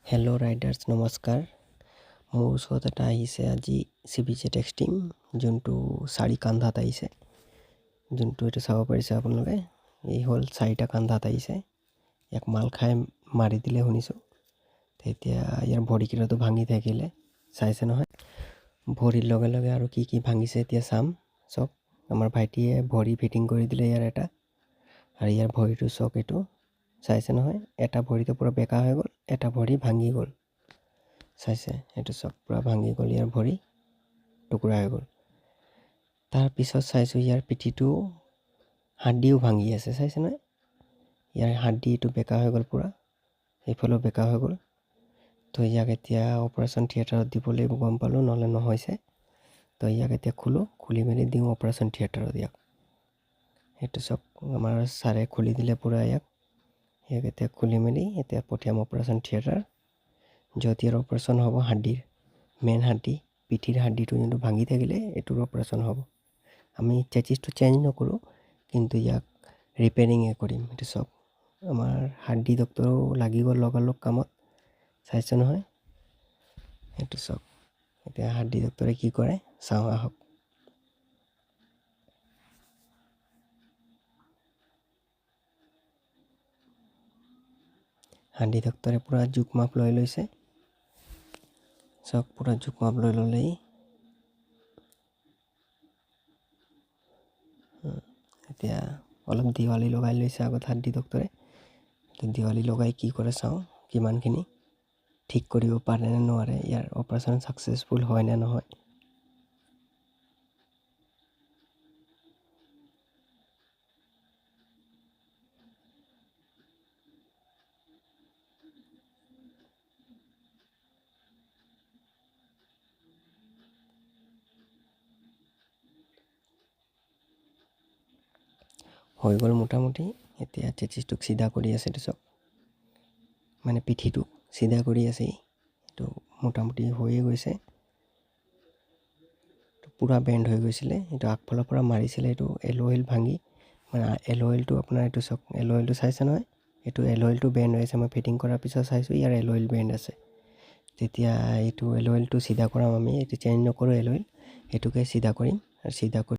Hello' riders নমস্কাৰ। মোৰ ওচৰত এটা আহিছে আজি CBZ এক্সট্ৰিম, যোনটো 4 কান্ধাত আহিছে। যোনটো এইটো চাব পাৰিছে আপোনালোকে, এই হ'ল 4টা কান্ধাত আহিছে। ইয়াক মাল খাই মাৰি দিলে শুনিছোঁ। তেতিয়া ইয়াৰ ভৰিকেইটাতো ভাঙি থাকিলে, চাইছে নহয়। ভৰিৰ লগে লগে আৰু কি ভাঙিছে এতিয়া চাম। চাওক, আমাৰ ভাইটিয়ে ভৰি ফিটিং কৰি দিলে ইয়াৰ এটা। আৰু ইয়াৰ ভৰিটো চাওক, এইটো চাইছে নহয়, এটা ভৰিটো পুৰা বেকা হৈ গ'ল, এটা ভৰি ভাঙি গ'ল। চাইছে, এইটো চাওক পুৰা ভাঙি গ'ল, ইয়াৰ ভৰি টুকুৰা হৈ গ'ল। তাৰপিছত চাইছোঁ ইয়াৰ পিঠিটো হাড্ডিও ভাঙি আছে, চাইছে নহয়। ইয়াৰ হাড্ডিটো বেকা হৈ গ'ল পুৰা, এইফালেও বেকা হৈ গ'ল। তো ইয়াক এতিয়া অপাৰেশ্যন থিয়েটাৰত দিব লাগিব, গম পালোঁ, নহ'লে নহৈছে। তো ইয়াক এতিয়া খুলি মেলি দিওঁ অপাৰেশ্যন থিয়েটাৰত ইয়াক। সেইটো চাওক, আমাৰ ছাৰে খুলি দিলে পুৰা ইয়াক এতিয়া খুলি মেলি এতিয়া পঠিয়াম অপাৰেশ্যন থিয়েটাৰ, য'ত ইয়াৰ অপাৰেশ্যন হ'ব হাড্ডিৰ, মেইন হাড্ডি, পিঠিৰ হাড্ডিটো যোনটো ভাঙি থাকিলে এইটোৰ অপাৰেশ্যন হ'ব। আমি চেচিছটো চেঞ্জ নকৰোঁ, কিন্তু ইয়াক ৰিপেয়াৰিঙে কৰিম। এইটো চাওক, আমাৰ হাড্ডি ডক্টৰো লাগি গ'ল লগালগ কামত, চাইছে নহয়। এইটো চাওক, এতিয়া হাড্ডি ডক্টৰে কি কৰে চাওঁ আহক। হাড্ডি ডক্টৰে পুৰা জোখ মাপ লৈ লৈছে, চাওক পুৰা জোখ মাপ লৈ ল'লেই। এতিয়া অলপ দিৱালী লগাই লৈছে আগত হাড্ডি ডক্টৰে। দিৱালী লগাই কি কৰে চাওঁ, কিমানখিনি ঠিক কৰিব পাৰে নে নোৱাৰে, ইয়াৰ অপাৰেশ্যন ছাকচেছফুল হয় নে নহয়। হৈ গ'ল মোটামুটি। এতিয়া চেচিছটোক চিধা কৰি আছে, এইটো চাওক, মানে পিঠিটো চিধা কৰি আছে। এইটো মোটামুটি হৈয়ে গৈছে, পূৰা বেণ্ড হৈ গৈছিলে। এইটো আগফালৰ পৰা মাৰিছিলে, এইটো এল'ইল ভাঙি, মানে এল'ইলটো আপোনাৰ এইটো চাওক, এল'ইলটো চাইছে নহয়, এইটো এল'ইলটো বেণ্ড হৈ আছে। মই ফিটিং কৰাৰ পিছত চাইছোঁ ইয়াৰ এল'ইল বেণ্ড আছে। তেতিয়া এইটো এল'ইলটো চিধা কৰাম আমি, এইটো চেঞ্জ নকৰোঁ এল'ইল, এইটোকে চিধা কৰিম। আৰু চিধা কৰি